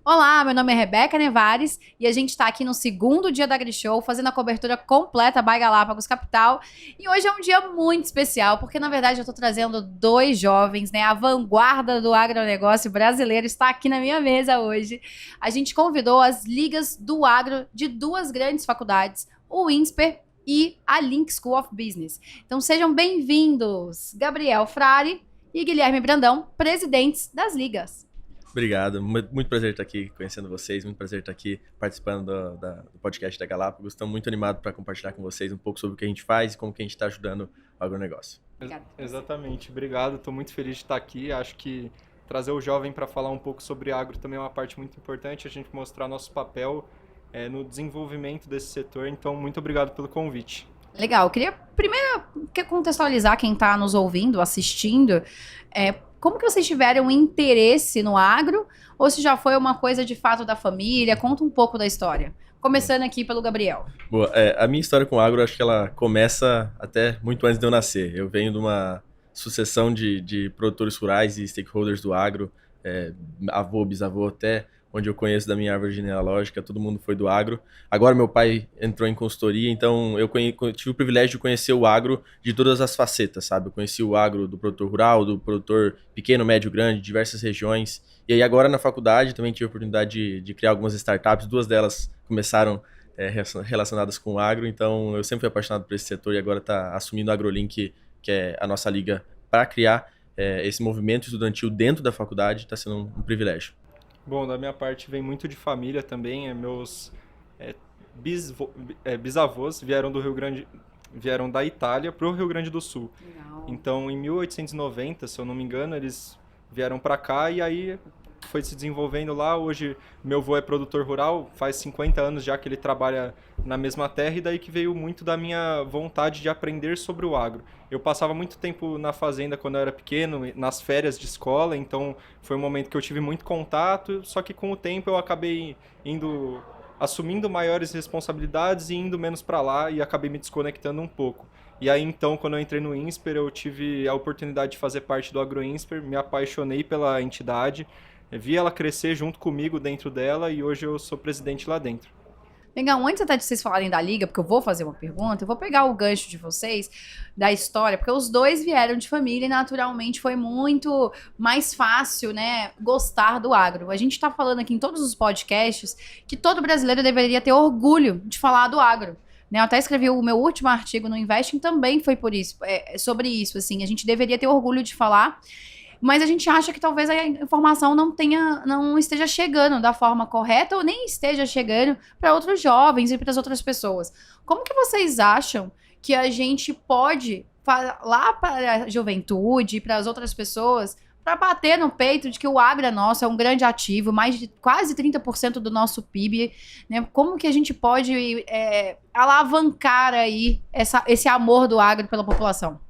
Olá, meu nome é Rebeca Nevares e a gente está aqui no segundo dia da AgriShow, fazendo a cobertura completa by Galápagos Capital. E hoje é um dia muito especial, porque na verdade eu estou trazendo dois jovens, né? A vanguarda do agronegócio brasileiro está aqui na minha mesa hoje. A gente convidou as ligas do agro de duas grandes faculdades, o INSPER e a Link School of Business. Então sejam bem-vindos, Gabriel Frari e Guilherme Brandão, presidentes das ligas. Obrigado, muito prazer estar aqui conhecendo vocês, muito prazer estar aqui participando do podcast da Galápagos. Estamos muito animados para compartilhar com vocês um pouco sobre o que a gente faz e como que a gente está ajudando o agronegócio. Exatamente, obrigado, estou muito feliz de estar aqui. Acho que trazer o jovem para falar um pouco sobre agro também é uma parte muito importante, a gente mostrar nosso papel no desenvolvimento desse setor, então muito obrigado pelo convite. Legal, eu queria primeiro contextualizar quem está nos ouvindo, assistindo, como que vocês tiveram interesse no agro, ou se já foi uma coisa de fato da família? Conta um pouco da história. Começando aqui pelo Gabriel. Boa, a minha história com o agro, acho que ela começa até muito antes de eu nascer. Eu venho de uma sucessão de produtores rurais e stakeholders do agro, avô, bisavô, até onde eu conheço da minha árvore genealógica, todo mundo foi do agro. Agora meu pai entrou em consultoria, então eu tive o privilégio de conhecer o agro de todas as facetas, sabe? Eu conheci o agro do produtor rural, do produtor pequeno, médio, grande, diversas regiões. E aí agora na faculdade também tive a oportunidade de criar algumas startups, duas delas começaram relacionadas com o agro, então eu sempre fui apaixonado por esse setor e agora está assumindo a AgroLink, que é a nossa liga, para criar esse movimento estudantil dentro da faculdade, está sendo um privilégio. Bom, da minha parte vem muito de família também. Meus bisavós vieram da Itália para o Rio Grande do Sul. Legal. Então, em 1890, se eu não me engano, eles vieram para cá e aí foi se desenvolvendo lá. Hoje, meu avô é produtor rural, faz 50 anos já que ele trabalha na mesma terra, e daí que veio muito da minha vontade de aprender sobre o agro. Eu passava muito tempo na fazenda quando eu era pequeno, nas férias de escola, então foi um momento que eu tive muito contato, só que com o tempo eu acabei assumindo maiores responsabilidades e indo menos para lá, e acabei me desconectando um pouco. E aí então, quando eu entrei no INSPER, eu tive a oportunidade de fazer parte do AgroINSPER, me apaixonei pela entidade, vi ela crescer junto comigo dentro dela e hoje eu sou presidente lá dentro. Legal, antes até de vocês falarem da liga, porque eu vou fazer uma pergunta, eu vou pegar o gancho de vocês, da história, porque os dois vieram de família e naturalmente foi muito mais fácil, né, gostar do agro. A gente tá falando aqui em todos os podcasts que todo brasileiro deveria ter orgulho de falar do agro. Eu até escrevi o meu último artigo no Investing, também foi por isso, sobre isso, assim, a gente deveria ter orgulho de falar. Mas a gente acha que talvez a informação não esteja chegando da forma correta ou nem esteja chegando para outros jovens e para as outras pessoas. Como que vocês acham que a gente pode falar para a juventude e para as outras pessoas para bater no peito de que o agro é nosso, é um grande ativo, mais de quase 30% do nosso PIB, né? Como que a gente pode alavancar aí esse amor do agro pela população?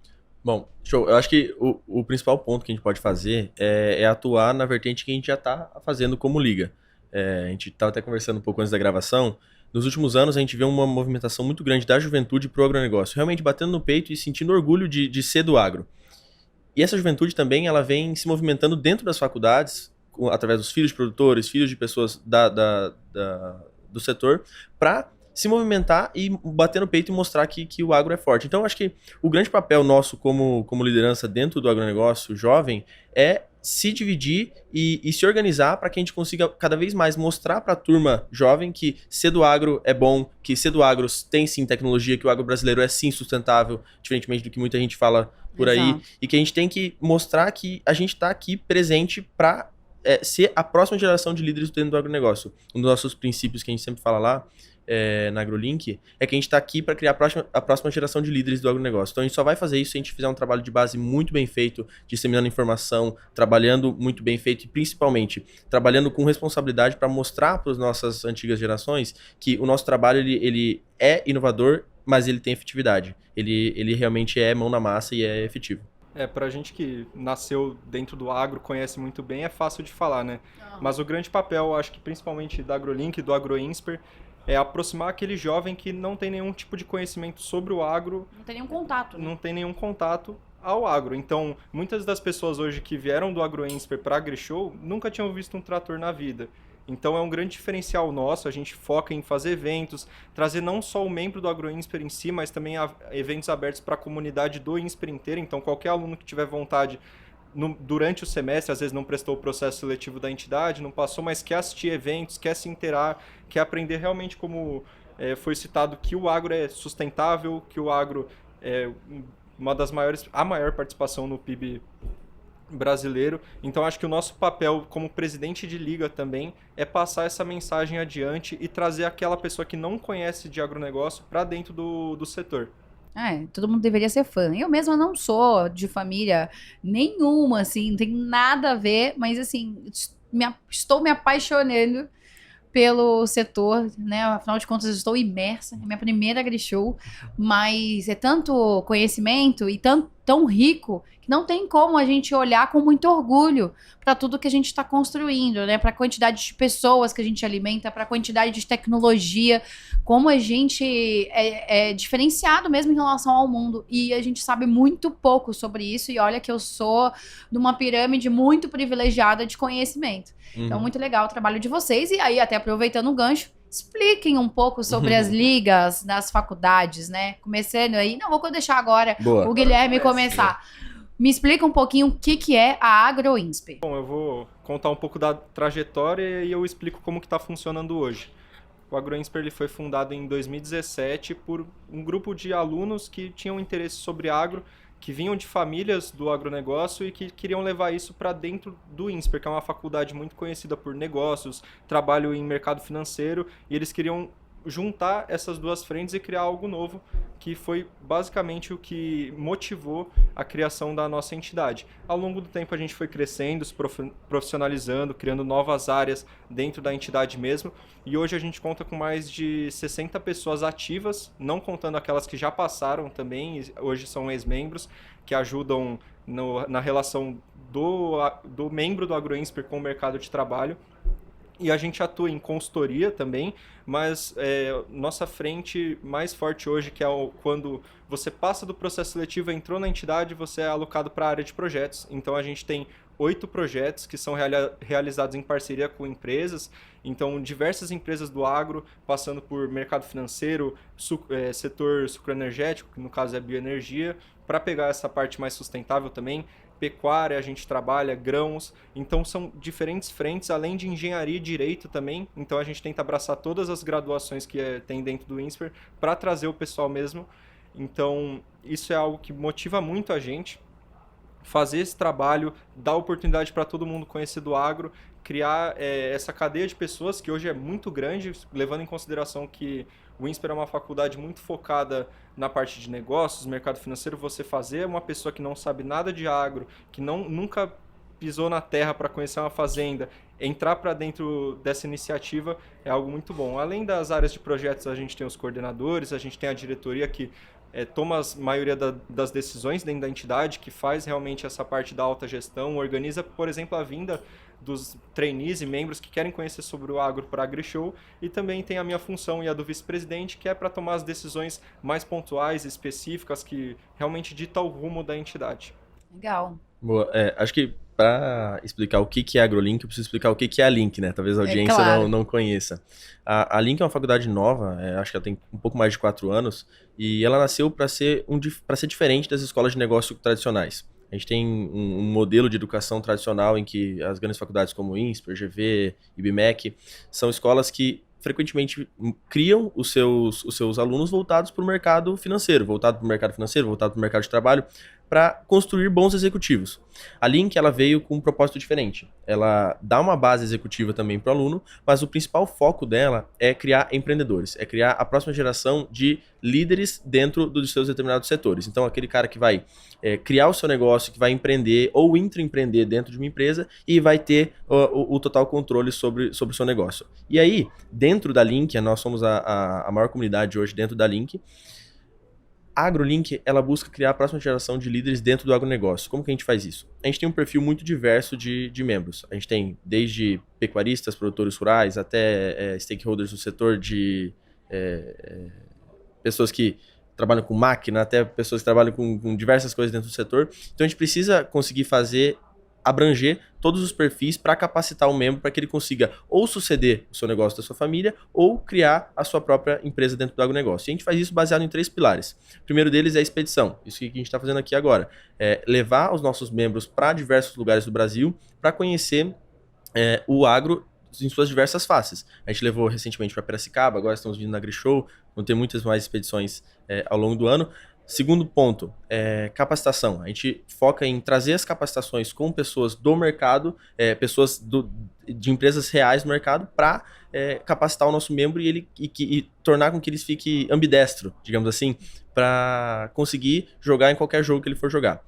Bom, show. Eu acho que o principal ponto que a gente pode fazer é atuar na vertente que a gente já está fazendo como liga. A gente estava até conversando um pouco antes da gravação. Nos últimos anos, a gente vê uma movimentação muito grande da juventude para o agronegócio, realmente batendo no peito e sentindo orgulho de ser do agro. E essa juventude também ela vem se movimentando dentro das faculdades, através dos filhos de produtores, filhos de pessoas do setor, para se movimentar e bater no peito e mostrar que o agro é forte. Então, acho que o grande papel nosso como liderança dentro do agronegócio jovem é se dividir e se organizar para que a gente consiga cada vez mais mostrar para a turma jovem que ser do agro é bom, que ser do agro tem sim tecnologia, que o agro brasileiro é sim sustentável, diferentemente do que muita gente fala por aí. Exato. E que a gente tem que mostrar que a gente está aqui presente para ser a próxima geração de líderes dentro do agronegócio. Um dos nossos princípios que a gente sempre fala lá, na AgroLink, é que a gente está aqui para criar a próxima geração de líderes do agronegócio. Então a gente só vai fazer isso se a gente fizer um trabalho de base muito bem feito, disseminando informação, trabalhando muito bem feito e principalmente trabalhando com responsabilidade para mostrar para as nossas antigas gerações que o nosso trabalho ele é inovador, mas ele tem efetividade. Ele realmente é mão na massa e é efetivo. Pra gente que nasceu dentro do agro, conhece muito bem, é fácil de falar, né? Mas o grande papel, acho que principalmente da AgroLink e do AgroINSPER, é aproximar aquele jovem que não tem nenhum tipo de conhecimento sobre o agro. Não tem nenhum contato. Não tem nenhum contato ao agro. Então, muitas das pessoas hoje que vieram do AgroINSPER para a AgriShow nunca tinham visto um trator na vida. Então é um grande diferencial nosso, a gente foca em fazer eventos, trazer não só o membro do AgroInsper em si, mas também eventos abertos para a comunidade do INSPER inteiro, então qualquer aluno que tiver vontade durante o semestre, às vezes não prestou o processo seletivo da entidade, não passou, mas quer assistir eventos, quer se inteirar, quer aprender realmente como foi citado, que o agro é sustentável, que o agro é uma das maiores, a maior participação no PIB brasileiro. Então acho que o nosso papel como presidente de liga também é passar essa mensagem adiante e trazer aquela pessoa que não conhece de agronegócio para dentro do setor. Todo mundo deveria ser fã. Eu mesma não sou de família nenhuma, assim, não tem nada a ver, mas assim, estou me apaixonando pelo setor, né? Afinal de contas, eu estou imersa, é minha primeira AgriShow, mas é tanto conhecimento e tão rico que não tem como a gente olhar com muito orgulho para tudo que a gente está construindo, né? Para a quantidade de pessoas que a gente alimenta, para a quantidade de tecnologia, como a gente é diferenciado mesmo em relação ao mundo. E a gente sabe muito pouco sobre isso, e olha que eu sou de uma pirâmide muito privilegiada de conhecimento. Então, muito legal o trabalho de vocês. E aí, até aproveitando o gancho, expliquem um pouco sobre as ligas das faculdades, né? Começando aí, não, vou deixar agora o Guilherme começar. Me explica um pouquinho o que é a AgroInsper. Bom, eu vou contar um pouco da trajetória e eu explico como que está funcionando hoje. O AgroInsper ele foi fundado em 2017 por um grupo de alunos que tinham interesse sobre agro, que vinham de famílias do agronegócio e que queriam levar isso para dentro do INSPER, que é uma faculdade muito conhecida por negócios, trabalho em mercado financeiro, e eles queriam juntar essas duas frentes e criar algo novo, que foi basicamente o que motivou a criação da nossa entidade. Ao longo do tempo a gente foi crescendo, se profissionalizando, criando novas áreas dentro da entidade mesmo, e hoje a gente conta com mais de 60 pessoas ativas, não contando aquelas que já passaram também, hoje são ex-membros, que ajudam na relação do membro do AgroInsper com o mercado de trabalho. E a gente atua em consultoria também, mas nossa frente mais forte hoje, que é quando você passa do processo seletivo, entrou na entidade, você é alocado para a área de projetos. Então a gente tem 8 projetos que são realizados em parceria com empresas. Então diversas empresas do agro, passando por mercado financeiro, setor sucroenergético, que no caso é bioenergia, para pegar essa parte mais sustentável também. Pecuária, a gente trabalha, grãos, então são diferentes frentes, além de engenharia e direito também, então a gente tenta abraçar todas as graduações que tem dentro do INSPER para trazer o pessoal mesmo, então isso é algo que motiva muito a gente, fazer esse trabalho, dar oportunidade para todo mundo conhecer do agro, criar essa cadeia de pessoas que hoje é muito grande, levando em consideração que o INSPER é uma faculdade muito focada na parte de negócios, mercado financeiro. Você fazer uma pessoa que não sabe nada de agro, que nunca pisou na terra para conhecer uma fazenda, entrar para dentro dessa iniciativa é algo muito bom. Além das áreas de projetos, a gente tem os coordenadores, a gente tem a diretoria que toma a maioria das decisões dentro da entidade, que faz realmente essa parte da alta gestão, organiza, por exemplo, a vinda dos trainees e membros que querem conhecer sobre o agro para a AgriShow, e também tem a minha função e a do vice-presidente, que é para tomar as decisões mais pontuais, específicas, que realmente ditam o rumo da entidade. Legal. Boa. Acho que para explicar o que é AgroLink, eu preciso explicar o que é a Link, né? Talvez a audiência claro. não conheça. A Link é uma faculdade nova, acho que ela tem um pouco mais de 4 anos, e ela nasceu para ser diferente das escolas de negócio tradicionais. A gente tem um modelo de educação tradicional em que as grandes faculdades como INSPER, GV, IBMEC, são escolas que frequentemente criam os seus alunos voltados para o mercado financeiro, voltado para o mercado de trabalho, para construir bons executivos. A Link ela veio com um propósito diferente. Ela dá uma base executiva também para o aluno, mas o principal foco dela é criar empreendedores, é criar a próxima geração de líderes dentro dos seus determinados setores. Então, aquele cara que vai criar o seu negócio, que vai empreender ou intraempreender dentro de uma empresa e vai ter o total controle sobre o seu negócio. E aí, dentro da Link, nós somos a maior comunidade hoje dentro da Link. A AgroLink, ela busca criar a próxima geração de líderes dentro do agronegócio. Como que a gente faz isso? A gente tem um perfil muito diverso de membros. A gente tem desde pecuaristas, produtores rurais, até stakeholders do setor de pessoas que trabalham com máquina, até pessoas que trabalham com diversas coisas dentro do setor. Então a gente precisa conseguir fazer abranger todos os perfis para capacitar o membro para que ele consiga ou suceder o seu negócio da sua família ou criar a sua própria empresa dentro do agronegócio. E a gente faz isso baseado em 3 pilares. O primeiro deles é a expedição. Isso que a gente está fazendo aqui agora. É levar os nossos membros para diversos lugares do Brasil para conhecer o agro em suas diversas faces. A gente levou recentemente para Piracicaba, agora estamos vindo na AgriShow, vão ter muitas mais expedições ao longo do ano. Segundo ponto, capacitação. A gente foca em trazer as capacitações com pessoas do mercado, pessoas de empresas reais no mercado, para capacitar o nosso membro e tornar com que ele fique ambidestro, digamos assim, para conseguir jogar em qualquer jogo que ele for jogar.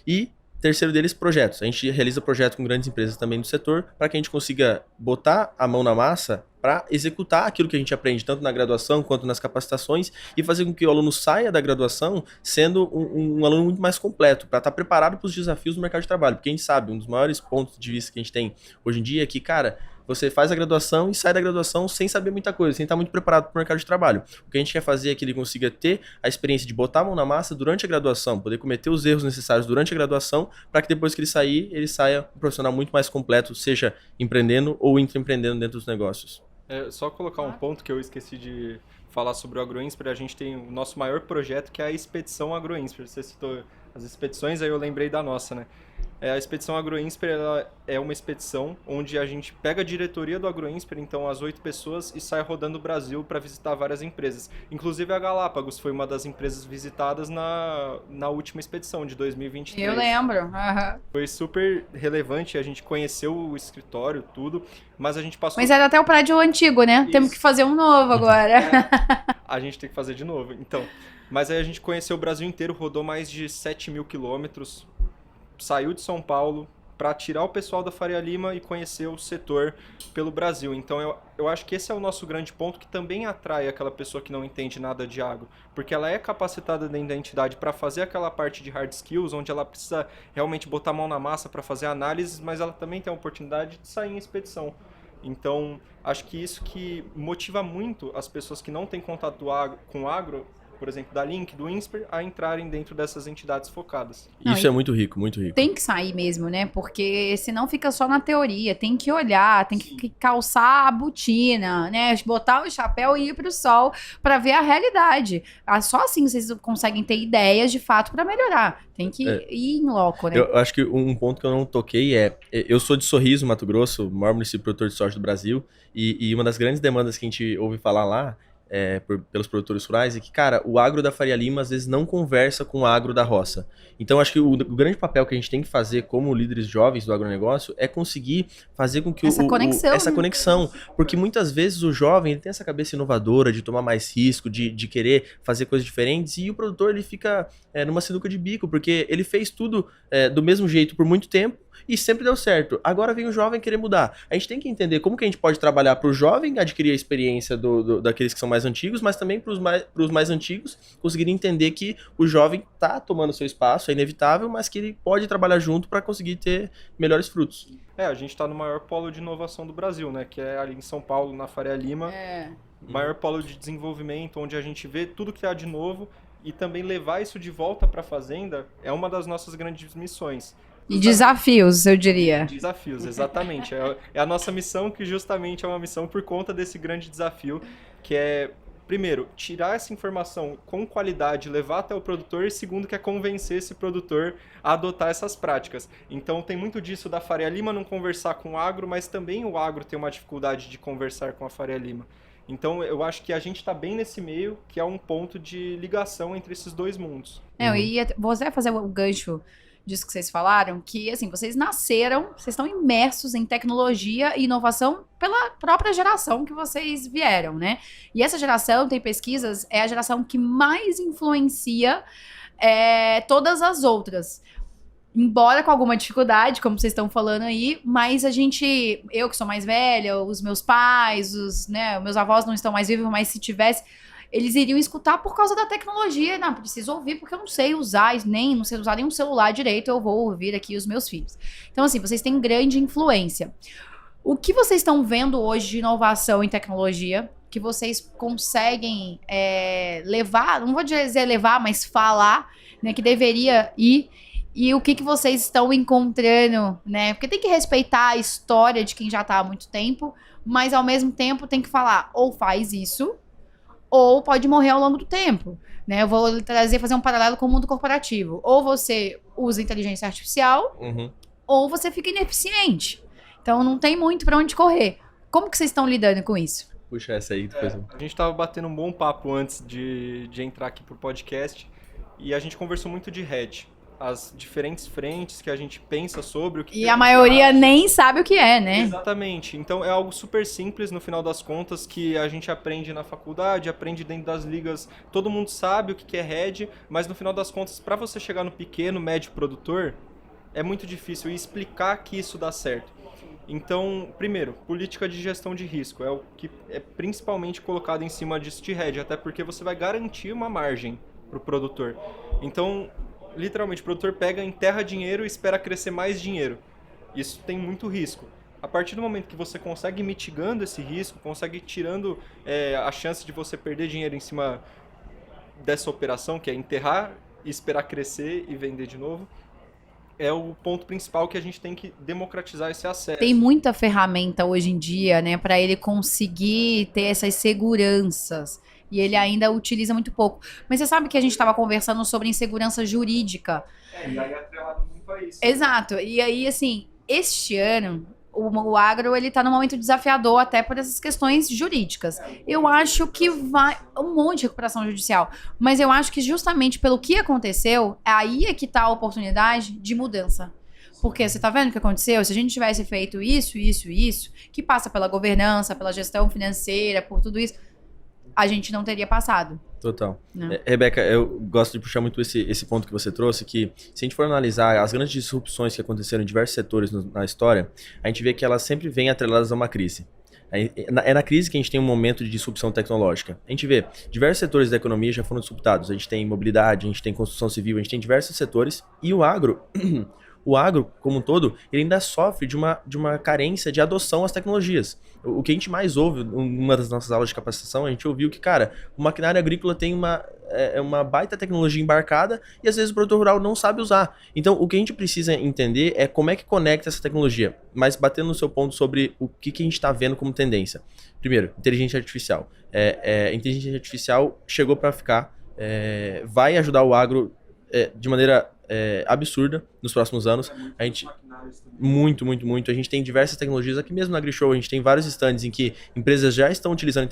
E terceiro deles, projetos. A gente realiza projetos com grandes empresas também do setor para que a gente consiga botar a mão na massa para executar aquilo que a gente aprende tanto na graduação quanto nas capacitações e fazer com que o aluno saia da graduação sendo um aluno muito mais completo, para estar preparado para os desafios do mercado de trabalho. Porque a gente sabe, um dos maiores pontos de vista que a gente tem hoje em dia é que, cara, você faz a graduação e sai da graduação sem saber muita coisa, sem estar muito preparado para o mercado de trabalho. O que a gente quer fazer é que ele consiga ter a experiência de botar a mão na massa durante a graduação, poder cometer os erros necessários durante a graduação, para que depois que ele saia um profissional muito mais completo, seja empreendendo ou intraempreendendo dentro dos negócios. Só colocar um ponto que eu esqueci de falar sobre o AgroInsper. A gente tem o nosso maior projeto, que é a Expedição AgroInsper. Você citou as expedições, aí eu lembrei da nossa, né? A Expedição AgroInsper, ela é uma expedição onde a gente pega a diretoria do AgroInsper, então as 8 pessoas, e sai rodando o Brasil para visitar várias empresas. Inclusive a Galápagos foi uma das empresas visitadas na última expedição de 2023. Eu lembro. Uhum. Foi super relevante, a gente conheceu o escritório, tudo, mas a gente passou... Mas era até o prédio antigo, né? Isso. Temos que fazer um novo agora. A gente tem que fazer de novo, então. Mas aí a gente conheceu o Brasil inteiro, rodou mais de 7.000 quilômetros, saiu de São Paulo para tirar o pessoal da Faria Lima e conhecer o setor pelo Brasil. Então eu acho que esse é o nosso grande ponto, que também atrai aquela pessoa que não entende nada de agro, porque ela é capacitada dentro da entidade para fazer aquela parte de hard skills, onde ela precisa realmente botar a mão na massa para fazer análises, mas ela também tem a oportunidade de sair em expedição. Então, acho que isso que motiva muito as pessoas que não têm contato com o agro, por exemplo, da Link, do INSPER, a entrarem dentro dessas entidades focadas. Isso é muito rico, muito rico. Tem que sair mesmo, né? Porque senão fica só na teoria. Tem que olhar, tem que calçar a botina, né? Botar o chapéu e ir pro sol para ver a realidade. Só assim vocês conseguem ter ideias de fato para melhorar. Tem que ir em loco, né? Eu acho que um ponto que eu não toquei eu sou de Sorriso, Mato Grosso, o maior município produtor de soja do Brasil, e uma das grandes demandas que a gente ouve falar lá pelos produtores rurais é que, cara, o agro da Faria Lima às vezes não conversa com o agro da roça. Então, acho que o grande papel que a gente tem que fazer como líderes jovens do agronegócio é conseguir fazer com que essa conexão, porque muitas vezes o jovem ele tem essa cabeça inovadora de tomar mais risco, de querer fazer coisas diferentes, e o produtor ele fica numa sinuca de bico, porque ele fez tudo do mesmo jeito por muito tempo e sempre deu certo. Agora vem o jovem querer mudar. A gente tem que entender como que a gente pode trabalhar para o jovem adquirir a experiência daqueles que são mais antigos, mas também para os mais antigos conseguirem entender que o jovem está tomando seu espaço, é inevitável, mas que ele pode trabalhar junto para conseguir ter melhores frutos. A gente está no maior polo de inovação do Brasil, né? Que é ali em São Paulo, na Faria Lima. Maior polo de desenvolvimento, onde a gente vê tudo que há de novo, e também levar isso de volta para a fazenda é uma das nossas grandes missões. E desafios, eu diria. Desafios, exatamente. É a nossa missão, que justamente é uma missão por conta desse grande desafio, que é, primeiro, tirar essa informação com qualidade, levar até o produtor, e segundo, que é convencer esse produtor a adotar essas práticas. Então tem muito disso da Faria Lima não conversar com o agro, mas também o agro tem uma dificuldade de conversar com a Faria Lima. Então eu acho que a gente está bem nesse meio, que é um ponto de ligação entre esses dois mundos. E vou até fazer o gancho disso que vocês falaram, que assim, vocês estão imersos em tecnologia e inovação pela própria geração que vocês vieram, né? E essa geração, tem pesquisas, é a geração que mais influencia todas as outras. Embora com alguma dificuldade, como vocês estão falando aí, mas eu que sou mais velha, os meus pais, os meus avós não estão mais vivos, mas se tivesse, eles iriam escutar por causa da tecnologia. Não, preciso ouvir porque eu não sei usar, não sei usar nenhum celular direito, eu vou ouvir aqui os meus filhos. Então, assim, vocês têm grande influência. O que vocês estão vendo hoje de inovação em tecnologia, que vocês conseguem levar, não vou dizer levar, mas falar, né, que deveria ir, E o que vocês estão encontrando, né? Porque tem que respeitar a história de quem já tá há muito tempo, mas ao mesmo tempo tem que falar, ou faz isso, ou pode morrer ao longo do tempo, né? Eu vou fazer um paralelo com o mundo corporativo. Ou você usa inteligência artificial, ou você fica ineficiente. Então não tem muito pra onde correr. Como que vocês estão lidando com isso? Puxa essa aí. Depois A gente tava batendo um bom papo antes de entrar aqui pro podcast e a gente conversou muito de hedge. As diferentes frentes que a gente pensa sobre o que... E a maioria nem sabe o que é, né? Exatamente. Então é algo super simples no final das contas que a gente aprende na faculdade, aprende dentro das ligas. Todo mundo sabe o que é hedge, mas no final das contas, para você chegar no pequeno, médio produtor, é muito difícil explicar que isso dá certo. Então, primeiro, política de gestão de risco é o que é principalmente colocado em cima disso de hedge, até porque você vai garantir uma margem para o produtor. Então, literalmente, o produtor pega, enterra dinheiro e espera crescer mais dinheiro. Isso tem muito risco. A partir do momento que você consegue mitigando esse risco, consegue tirando a chance de você perder dinheiro em cima dessa operação, que é enterrar e esperar crescer e vender de novo, é o ponto principal que a gente tem que democratizar esse acesso. Tem muita ferramenta hoje em dia, né, para ele conseguir ter essas seguranças. E ele ainda utiliza muito pouco. Mas você sabe que a gente estava conversando sobre insegurança jurídica. E aí é atrelado muito a isso. Exato. E aí, assim, este ano, o agro, ele tá num momento desafiador até por essas questões jurídicas. Eu acho que vai... Um monte de recuperação judicial. Mas eu acho que justamente pelo que aconteceu, aí é que tá a oportunidade de mudança. Porque você tá vendo o que aconteceu? Se a gente tivesse feito isso, que passa pela governança, pela gestão financeira, por tudo isso, a gente não teria passado. Total. Rebeca, eu gosto de puxar muito esse ponto que você trouxe, que se a gente for analisar as grandes disrupções que aconteceram em diversos setores na história, a gente vê que elas sempre vêm atreladas a uma crise. É na crise que a gente tem um momento de disrupção tecnológica. A gente vê diversos setores da economia já foram disruptados. A gente tem mobilidade, a gente tem construção civil, a gente tem diversos setores. E o agro... O agro, como um todo, ele ainda sofre de uma carência de adoção às tecnologias. O que a gente mais ouve, numa das nossas aulas de capacitação, a gente ouviu que, cara, o maquinário agrícola tem uma baita tecnologia embarcada e às vezes o produtor rural não sabe usar. Então, o que a gente precisa entender é como é que conecta essa tecnologia. Mas batendo no seu ponto sobre o que a gente está vendo como tendência. Primeiro, inteligência artificial. Inteligência artificial chegou para ficar, vai ajudar o agro de maneira... absurda nos próximos anos. A gente muito. A gente tem diversas tecnologias aqui mesmo na AgriShow. A gente tem vários stands em que empresas já estão utilizando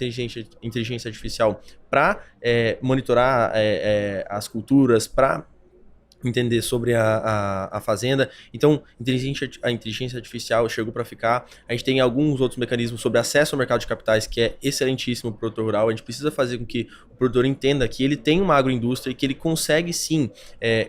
inteligência artificial para monitorar as culturas, para entender sobre a fazenda. Então, a inteligência artificial chegou para ficar. A gente tem alguns outros mecanismos sobre acesso ao mercado de capitais, que é excelentíssimo para o produtor rural. A gente precisa fazer com que o produtor entenda que ele tem uma agroindústria e que ele consegue, sim,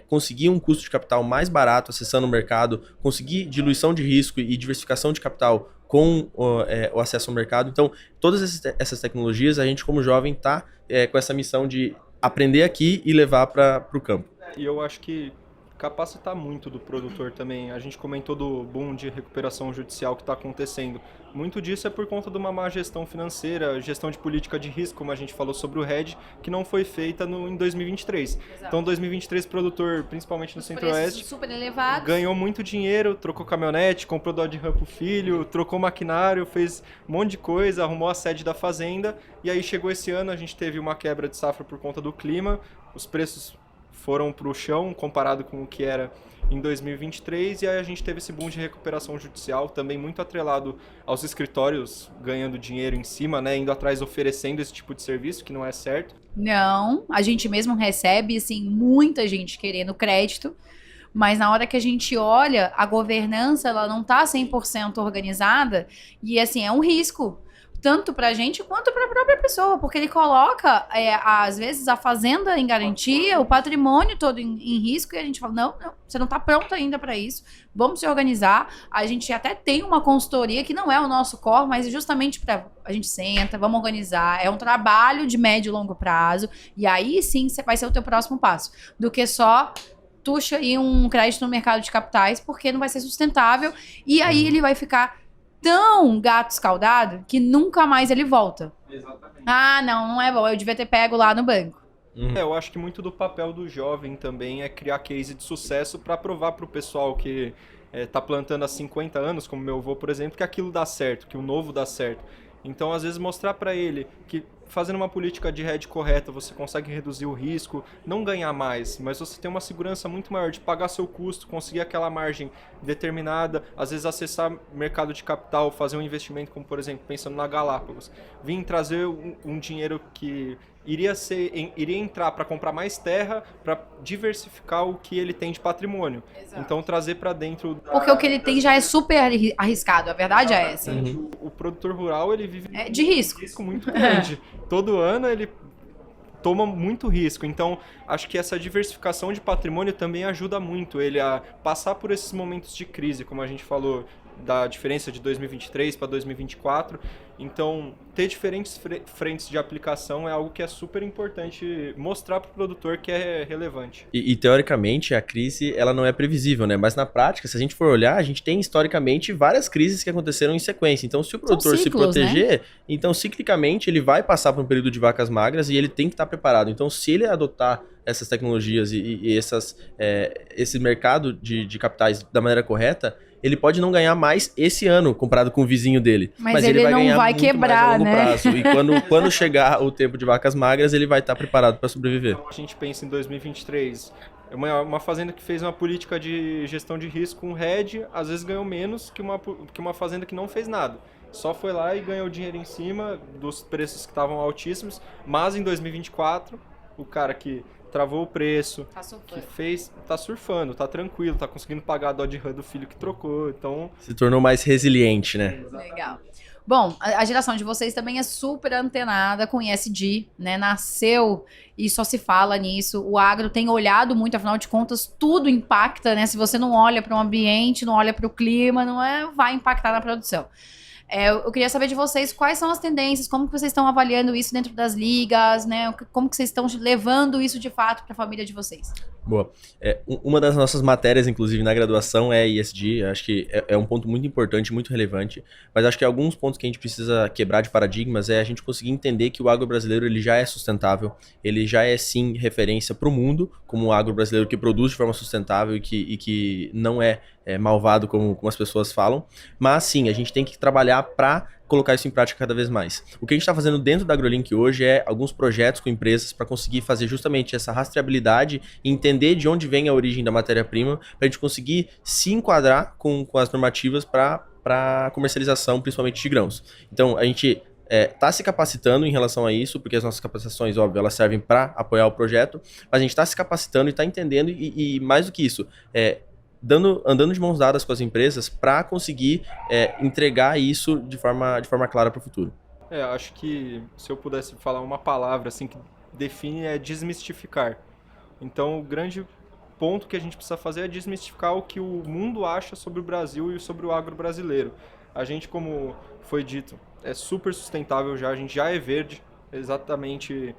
conseguir um custo de capital mais barato acessando o mercado, conseguir diluição de risco e diversificação de capital com o acesso ao mercado. Então, todas essas tecnologias, a gente, como jovem, está com essa missão de aprender aqui e levar para o campo. E eu acho que capacitar muito do produtor também. A gente comentou do boom de recuperação judicial que está acontecendo. Muito disso é por conta de uma má gestão financeira, gestão de política de risco, como a gente falou sobre o hedge, que não foi feita em 2023. Exato. Então, em 2023, o produtor, principalmente no Centro-Oeste, super elevados, ganhou muito dinheiro, trocou caminhonete, comprou Dodge Ram pro filho, trocou maquinário, fez um monte de coisa, arrumou a sede da fazenda. E aí chegou esse ano, a gente teve uma quebra de safra por conta do clima, os preços foram para o chão comparado com o que era em 2023, e aí a gente teve esse boom de recuperação judicial, também muito atrelado aos escritórios ganhando dinheiro em cima, né, indo atrás oferecendo esse tipo de serviço, que não é certo. Não, a gente mesmo recebe, assim, muita gente querendo crédito, mas na hora que a gente olha, a governança, ela não tá 100% organizada, e assim, é um risco. Tanto pra gente quanto pra própria pessoa, porque ele coloca, às vezes, a fazenda em garantia, o patrimônio todo em risco, e a gente fala, não, você não tá pronto ainda pra isso, vamos se organizar. A gente até tem uma consultoria que não é o nosso core, mas é justamente pra a gente senta, vamos organizar, é um trabalho de médio e longo prazo, e aí sim vai ser o teu próximo passo, do que só tuxa aí um crédito no mercado de capitais, porque não vai ser sustentável, e aí ele vai ficar tão gato escaldado que nunca mais ele volta. Exatamente. Ah, não é bom. Eu devia ter pego lá no banco. Eu acho que muito do papel do jovem também é criar case de sucesso para provar para o pessoal que tá plantando há 50 anos, como meu avô, por exemplo, que aquilo dá certo, que o novo dá certo. Então, às vezes, mostrar para ele que fazendo uma política de hedge correta, você consegue reduzir o risco, não ganhar mais, mas você tem uma segurança muito maior de pagar seu custo, conseguir aquela margem determinada, às vezes acessar mercado de capital, fazer um investimento como, por exemplo, pensando na Galápagos, vir trazer um dinheiro que iria entrar para comprar mais terra, para diversificar o que ele tem de patrimônio. Exato. Então, trazer para dentro... Porque o que ele tem já é super arriscado, a verdade é essa. O produtor rural, ele vive de risco. Um risco muito grande. Todo ano ele toma muito risco. Então, acho que essa diversificação de patrimônio também ajuda muito ele a passar por esses momentos de crise, como a gente falou, da diferença de 2023 para 2024. Então, ter diferentes frentes de aplicação é algo que é super importante mostrar para o produtor que é relevante. E teoricamente, a crise ela não é previsível, né? Mas na prática, se a gente for olhar, a gente tem historicamente várias crises que aconteceram em sequência. Então, se o produtor ciclos, se proteger, né? então ciclicamente ele vai passar por um período de vacas magras e ele tem que estar preparado. Então, se ele adotar essas tecnologias e esse mercado de capitais da maneira correta, ele pode não ganhar mais esse ano comparado com o vizinho dele. Mas ele vai não ganhar vai muito quebrar, mais a longo né? prazo. E quando chegar o tempo de vacas magras, ele vai estar preparado para sobreviver. Então, a gente pensa em 2023, uma fazenda que fez uma política de gestão de risco com hedge, às vezes ganhou menos que uma fazenda que não fez nada. Só foi lá e ganhou dinheiro em cima dos preços que estavam altíssimos, mas em 2024, o cara que travou o preço, tá surfando, tá tranquilo, tá conseguindo pagar a Dodge Ram do filho que trocou, então... Se tornou mais resiliente, né? Legal. Bom, a geração de vocês também é super antenada com ESG, né? Nasceu e só se fala nisso. O agro tem olhado muito, afinal de contas, tudo impacta, né? Se você não olha para o ambiente, não olha para o clima, vai impactar na produção. Eu queria saber de vocês quais são as tendências, como que vocês estão avaliando isso dentro das ligas, né? Como que vocês estão levando isso de fato para a família de vocês? Boa. Uma das nossas matérias, inclusive, na graduação é ESG. Acho que é um ponto muito importante, muito relevante. Mas acho que alguns pontos que a gente precisa quebrar de paradigmas é a gente conseguir entender que o agro brasileiro ele já é sustentável. Ele já é, sim, referência para o mundo, como o agro brasileiro que produz de forma sustentável e que não é malvado, como as pessoas falam. Mas, sim, a gente tem que trabalhar para colocar isso em prática cada vez mais. O que a gente está fazendo dentro da AgroLink hoje é alguns projetos com empresas para conseguir fazer justamente essa rastreabilidade e entender de onde vem a origem da matéria-prima, para a gente conseguir se enquadrar com as normativas para comercialização, principalmente de grãos. Então, a gente está se capacitando em relação a isso, porque as nossas capacitações, óbvio, elas servem para apoiar o projeto, mas a gente está se capacitando e está entendendo, e mais do que isso, andando de mãos dadas com as empresas para conseguir entregar isso de forma clara para o futuro. Acho que se eu pudesse falar uma palavra assim que define é desmistificar. Então, o grande ponto que a gente precisa fazer é desmistificar o que o mundo acha sobre o Brasil e sobre o agro brasileiro. A gente, como foi dito, é super sustentável já, a gente já é verde, exatamente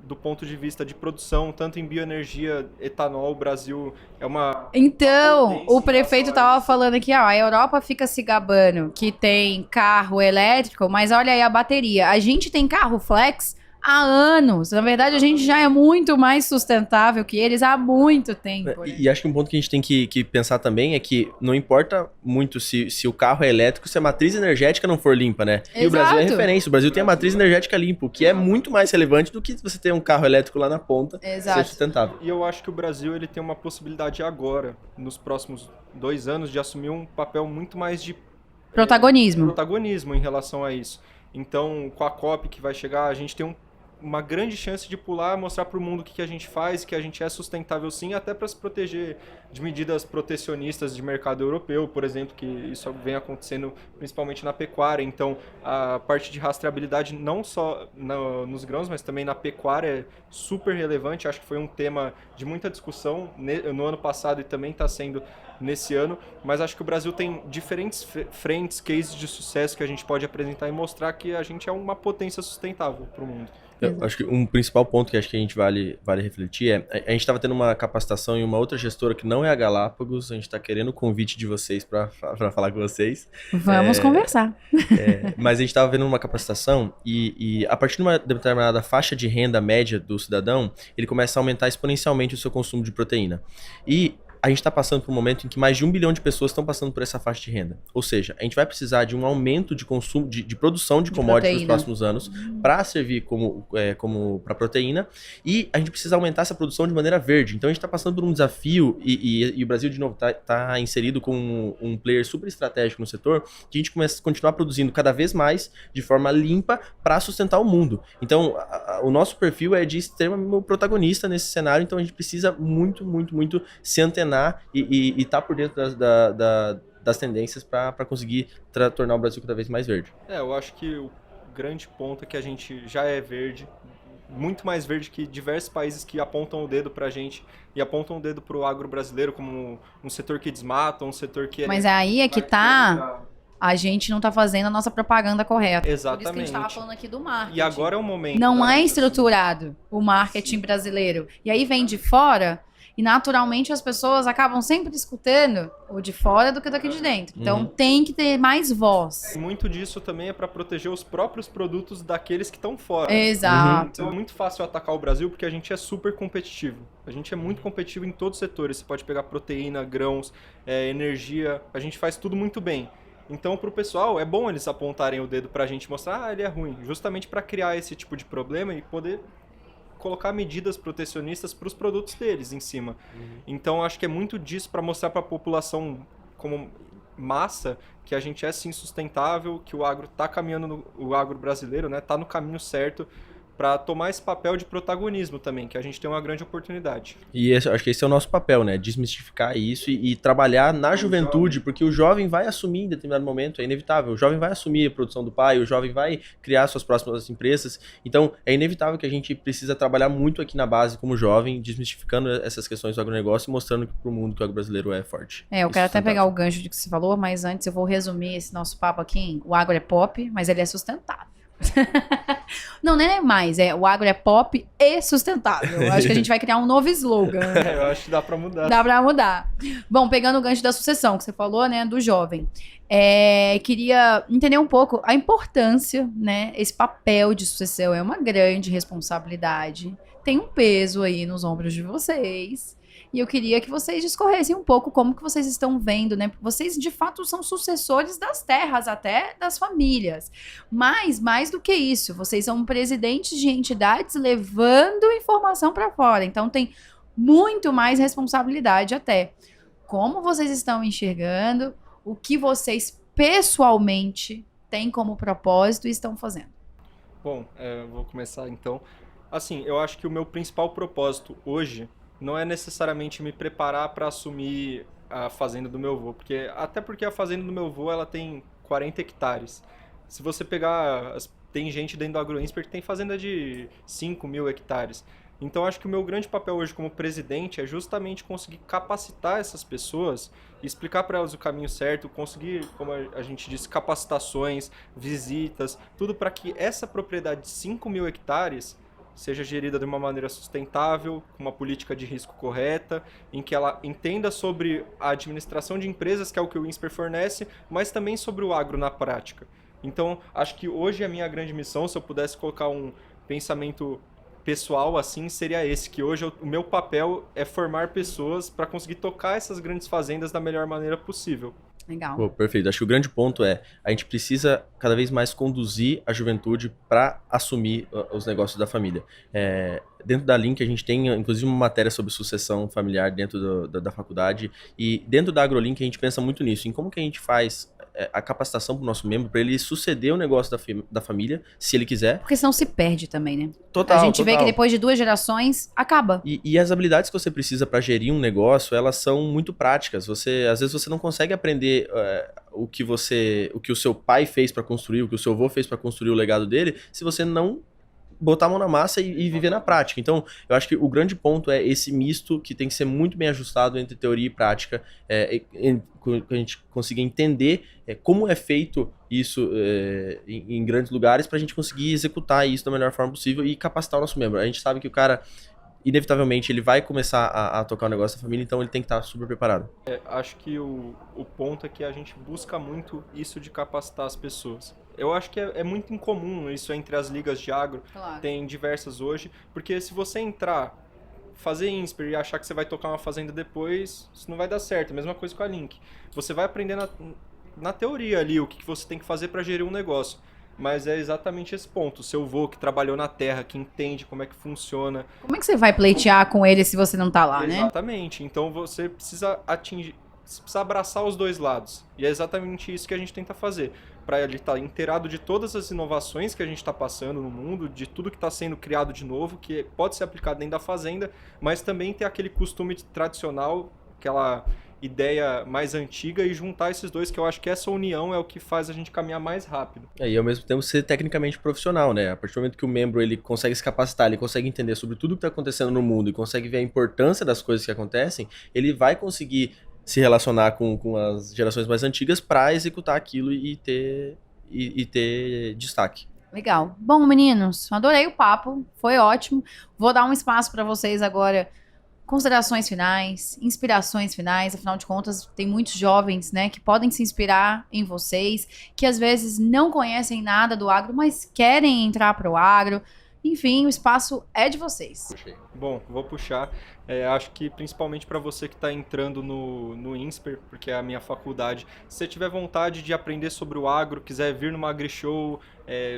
do ponto de vista de produção, tanto em bioenergia, etanol, o Brasil é uma... Então, o prefeito estava falando aqui, a Europa fica se gabando que tem carro elétrico, mas olha aí a bateria. A gente tem carro flex há anos. Na verdade, a gente já é muito mais sustentável que eles há muito tempo. Né? E acho que um ponto que a gente tem que pensar também é que não importa muito se o carro é elétrico, se a matriz energética não for limpa, né? Exato. E o Brasil é referência. O Brasil tem a matriz energética limpa, o que é muito mais relevante do que você ter um carro elétrico lá na ponta. Exato. Ser sustentável. E eu acho que o Brasil ele tem uma possibilidade agora, nos próximos 2 anos, de assumir um papel muito mais de protagonismo em relação a isso. Então, com a COP que vai chegar, a gente tem uma grande chance de pular, mostrar para o mundo o que a gente faz, que a gente é sustentável sim, até para se proteger de medidas protecionistas de mercado europeu, por exemplo, que isso vem acontecendo principalmente na pecuária. Então, a parte de rastreabilidade não só nos grãos, mas também na pecuária é super relevante. Acho que foi um tema de muita discussão no ano passado e também está sendo nesse ano, mas acho que o Brasil tem diferentes frentes, cases de sucesso que a gente pode apresentar e mostrar que a gente é uma potência sustentável para o mundo. Eu acho que um principal ponto que acho que a gente vale refletir a gente estava tendo uma capacitação em uma outra gestora que não é a Galápagos, a gente está querendo o convite de vocês para falar com vocês. Vamos conversar. Mas a gente estava vendo uma capacitação e a partir de uma determinada faixa de renda média do cidadão, ele começa a aumentar exponencialmente o seu consumo de proteína. E a gente está passando por um momento em que mais de 1 bilhão de pessoas estão passando por essa faixa de renda. Ou seja, a gente vai precisar de um aumento de consumo, de produção de commodities nos próximos anos para servir como para proteína, e a gente precisa aumentar essa produção de maneira verde. Então a gente está passando por um desafio e o Brasil, de novo, está inserido como um player super estratégico no setor, que a gente começa a continuar produzindo cada vez mais de forma limpa para sustentar o mundo. Então o nosso perfil é de extremo protagonista nesse cenário, então a gente precisa muito, muito, muito se antenar e tá por dentro das tendências para conseguir tornar o Brasil cada vez mais verde. Eu acho que o grande ponto é que a gente já é verde, muito mais verde que diversos países que apontam o dedo pra gente e apontam o dedo pro agro brasileiro como um setor que desmata, um setor que... Mas aí é que tá... A gente não tá fazendo a nossa propaganda correta. Exatamente. Por isso que a gente tava falando aqui do marketing. E agora é o momento. Não é estruturado o marketing brasileiro. E aí vem de fora... E naturalmente as pessoas acabam sempre escutando o de fora do que daqui de dentro. Então tem que ter mais voz. E muito disso também é para proteger os próprios produtos daqueles que estão fora. Exato. Então é muito fácil atacar o Brasil porque a gente é super competitivo. A gente é muito competitivo em todos os setores. Você pode pegar proteína, grãos, energia. A gente faz tudo muito bem. Então, pro pessoal, é bom eles apontarem o dedo pra gente mostrar, ele é ruim. Justamente para criar esse tipo de problema e poder colocar medidas protecionistas para os produtos deles em cima. Então acho que é muito disso para mostrar para a população como massa que a gente é sim sustentável, que o agro está caminhando, o agro brasileiro, né, tá no caminho certo para tomar esse papel de protagonismo também, que a gente tem uma grande oportunidade. E acho que esse é o nosso papel, né? Desmistificar isso e trabalhar na juventude, porque o jovem vai assumir em determinado momento, é inevitável. O jovem vai assumir a produção do pai, o jovem vai criar suas próximas empresas. Então, é inevitável que a gente precisa trabalhar muito aqui na base como jovem, desmistificando essas questões do agronegócio e mostrando para o mundo que o agro brasileiro é forte. Eu quero até pegar o gancho de que você falou, mas antes eu vou resumir esse nosso papo aqui. O agro é pop, mas ele é sustentável. Não, nem é mais. O agro é pop e sustentável. Eu acho que a gente vai criar um novo slogan. Eu acho que dá pra mudar. Dá pra mudar. Bom, pegando o gancho da sucessão que você falou, né, do jovem. Queria entender um pouco a importância, né? Esse papel de sucessão é uma grande responsabilidade. Tem um peso aí nos ombros de vocês. E eu queria que vocês discorressem um pouco como que vocês estão vendo, né? Porque vocês, de fato, são sucessores das terras, até das famílias. Mas, mais do que isso, vocês são presidentes de entidades levando informação para fora. Então, tem muito mais responsabilidade até. Como vocês estão enxergando o que vocês, pessoalmente, têm como propósito e estão fazendo? Bom, vou começar, então. Assim, eu acho que o meu principal propósito hoje não é necessariamente me preparar para assumir a fazenda do meu avô, até porque a fazenda do meu avô ela tem 40 hectares. Se você pegar, tem gente dentro do AgroInsper que tem fazenda de 5 mil hectares. Então acho que o meu grande papel hoje como presidente é justamente conseguir capacitar essas pessoas e explicar para elas o caminho certo, conseguir, como a gente disse, capacitações, visitas, tudo para que essa propriedade de 5 mil hectares seja gerida de uma maneira sustentável, com uma política de risco correta, em que ela entenda sobre a administração de empresas, que é o que o INSPER fornece, mas também sobre o agro na prática. Então, acho que hoje a minha grande missão, se eu pudesse colocar um pensamento pessoal assim, seria esse, que hoje o meu papel é formar pessoas para conseguir tocar essas grandes fazendas da melhor maneira possível. Legal. Pô, perfeito. Acho que o grande ponto a gente precisa cada vez mais conduzir a juventude para assumir os negócios da família. Dentro da Link a gente tem, inclusive, uma matéria sobre sucessão familiar dentro da faculdade, e dentro da AgroLink a gente pensa muito nisso, em como que a gente faz a capacitação para o nosso membro para ele suceder o negócio da família, se ele quiser. Porque senão se perde também, né? Total, a gente vê que depois de 2 gerações, acaba. E as habilidades que você precisa para gerir um negócio, elas são muito práticas. Às vezes você não consegue aprender o que o seu pai fez para construir, o que o seu avô fez para construir o legado dele, se você não botar a mão na massa e viver na prática. Então, eu acho que o grande ponto é esse misto que tem que ser muito bem ajustado entre teoria e prática, que a gente consiga entender como é feito isso em grandes lugares para a gente conseguir executar isso da melhor forma possível e capacitar o nosso membro. A gente sabe que o cara, inevitavelmente, ele vai começar a tocar o negócio da família, então ele tem que estar super preparado. Acho que o ponto é que a gente busca muito isso de capacitar as pessoas. Eu acho que é muito incomum isso entre as ligas de agro, Claro. tem diversas hoje, porque se você entrar, fazer INSPER e achar que você vai tocar uma fazenda depois, isso não vai dar certo. A mesma coisa com a Link. Você vai aprender na teoria ali o que você tem que fazer para gerir um negócio. Mas é exatamente esse ponto. O seu avô que trabalhou na terra, que entende como é que funciona. Como é que você vai pleitear com ele se você não tá lá, né? Exatamente. Então você precisa você precisa abraçar os dois lados. E é exatamente isso que a gente tenta fazer. Para ele estar inteirado de todas as inovações que a gente está passando no mundo, de tudo que está sendo criado de novo, que pode ser aplicado dentro da fazenda, mas também ter aquele costume tradicional, aquela ideia mais antiga, e juntar esses dois, que eu acho que essa união é o que faz a gente caminhar mais rápido. E ao mesmo tempo ser tecnicamente profissional, né? A partir do momento que o membro ele consegue se capacitar, ele consegue entender sobre tudo que está acontecendo no mundo e consegue ver a importância das coisas que acontecem, ele vai conseguir se relacionar com as gerações mais antigas para executar aquilo e ter destaque. Legal. Bom, meninos, adorei o papo, foi ótimo. Vou dar um espaço para vocês agora. Considerações finais, inspirações finais, afinal de contas, tem muitos jovens, né, que podem se inspirar em vocês, que às vezes não conhecem nada do agro, mas querem entrar para o agro. Enfim, o espaço é de vocês. Bom, vou puxar. Acho que principalmente para você que está entrando no INSPER, porque é a minha faculdade, se você tiver vontade de aprender sobre o agro, quiser vir numa AgriShow,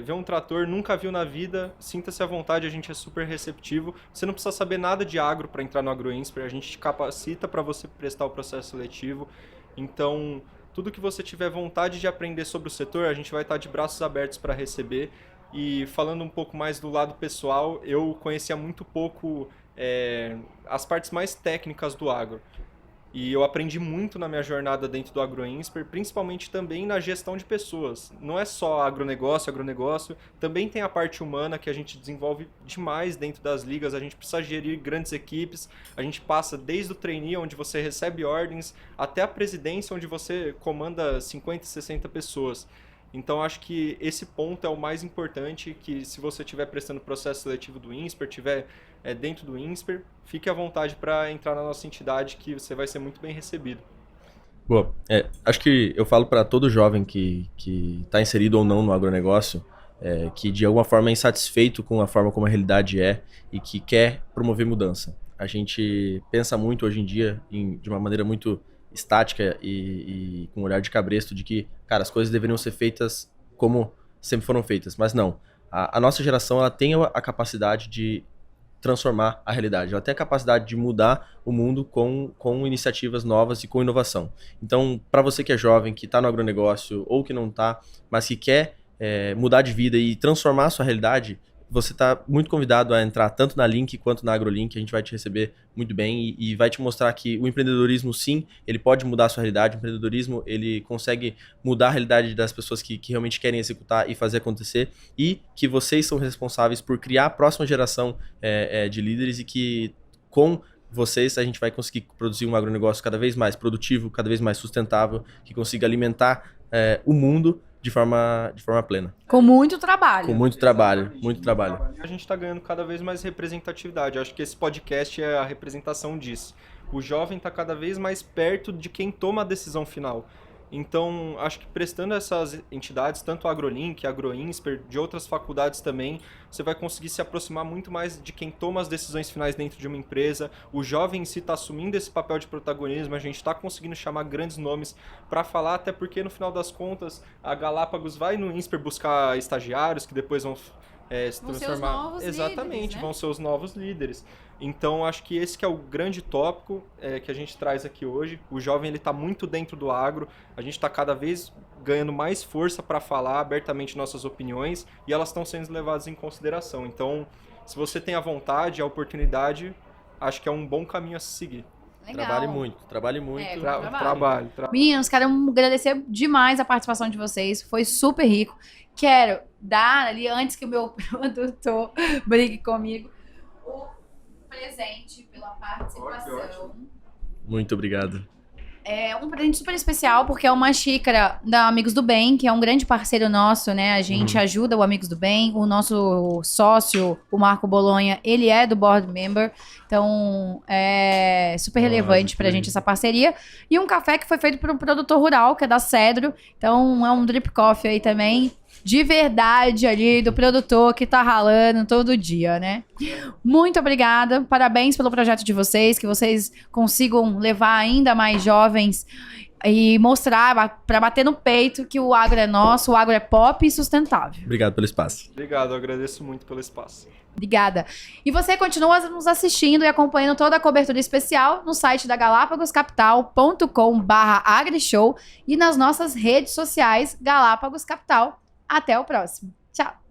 ver um trator, nunca viu na vida, sinta-se à vontade, a gente é super receptivo. Você não precisa saber nada de agro para entrar no AgroINSPER, a gente te capacita para você prestar o processo seletivo. Então, tudo que você tiver vontade de aprender sobre o setor, a gente vai estar de braços abertos para receber. E falando um pouco mais do lado pessoal, eu conhecia muito pouco as partes mais técnicas do agro. E eu aprendi muito na minha jornada dentro do AgroINSPER, principalmente também na gestão de pessoas. Não é só agronegócio, também tem a parte humana que a gente desenvolve demais dentro das ligas. A gente precisa gerir grandes equipes, a gente passa desde o trainee, onde você recebe ordens, até a presidência, onde você comanda 50, 60 pessoas. Então, acho que esse ponto é o mais importante, que se você estiver prestando o processo seletivo do INSPER, estiver dentro do INSPER, fique à vontade para entrar na nossa entidade, que você vai ser muito bem recebido. Boa. Acho que eu falo para todo jovem que está inserido ou não no agronegócio, que de alguma forma é insatisfeito com a forma como a realidade é e que quer promover mudança. A gente pensa muito hoje em dia, de uma maneira muito estática e com um olhar de cabresto de que, cara, as coisas deveriam ser feitas como sempre foram feitas, mas não. A nossa geração, ela tem a capacidade de transformar a realidade, ela tem a capacidade de mudar o mundo com iniciativas novas e com inovação. Então, para você que é jovem, que está no agronegócio ou que não está, mas que quer mudar de vida e transformar a sua realidade, você está muito convidado a entrar tanto na Link quanto na AgroLink. A gente vai te receber muito bem e vai te mostrar que o empreendedorismo, sim, ele pode mudar a sua realidade. O empreendedorismo, ele consegue mudar a realidade das pessoas que realmente querem executar e fazer acontecer, e que vocês são responsáveis por criar a próxima geração de líderes, e que com vocês a gente vai conseguir produzir um agronegócio cada vez mais produtivo, cada vez mais sustentável, que consiga alimentar o mundo de forma plena. Com muito trabalho. Com muito trabalho, muito trabalho. A gente está ganhando cada vez mais representatividade. Acho que esse podcast é a representação disso. O jovem está cada vez mais perto de quem toma a decisão final. Então, acho que prestando essas entidades, tanto a AgroLink, a AgroINSPER, de outras faculdades também, você vai conseguir se aproximar muito mais de quem toma as decisões finais dentro de uma empresa. O jovem em si está assumindo esse papel de protagonismo, a gente está conseguindo chamar grandes nomes para falar, até porque no final das contas a Galápagos vai no INSPER buscar estagiários que depois vão se transformar. Ser os novos Exatamente, líderes, né? Vão ser os novos líderes. Então, acho que esse que é o grande tópico que a gente traz aqui hoje. O jovem está muito dentro do agro, a gente está cada vez ganhando mais força para falar abertamente nossas opiniões, e elas estão sendo levadas em consideração. Então, se você tem a vontade, a oportunidade, acho que é um bom caminho a se seguir. Legal. Trabalhe muito. É, Trabalho. Meninos, quero agradecer demais a participação de vocês. Foi super rico. Quero dar ali, antes que o meu produtor brigue comigo, o presente pela participação. Muito obrigado. É um presente super especial, porque é uma xícara da Amigos do Bem, que é um grande parceiro nosso, né? A gente ajuda o Amigos do Bem. O nosso sócio, o Marco Bolonha, ele é do board member. Então, é super relevante pra gente essa parceria. E um café que foi feito por um produtor rural, que é da Cedro. Então, é um drip coffee aí também, de verdade ali, do produtor que tá ralando todo dia, né? Muito obrigada, parabéns pelo projeto de vocês, que vocês consigam levar ainda mais jovens e mostrar, para bater no peito, que o agro é nosso, o agro é pop e sustentável. Obrigado pelo espaço. Obrigado, eu agradeço muito pelo espaço. Obrigada. E você continua nos assistindo e acompanhando toda a cobertura especial no site da galapagoscapital.com/agrishow e nas nossas redes sociais Galápagos Capital. Até o próximo. Tchau.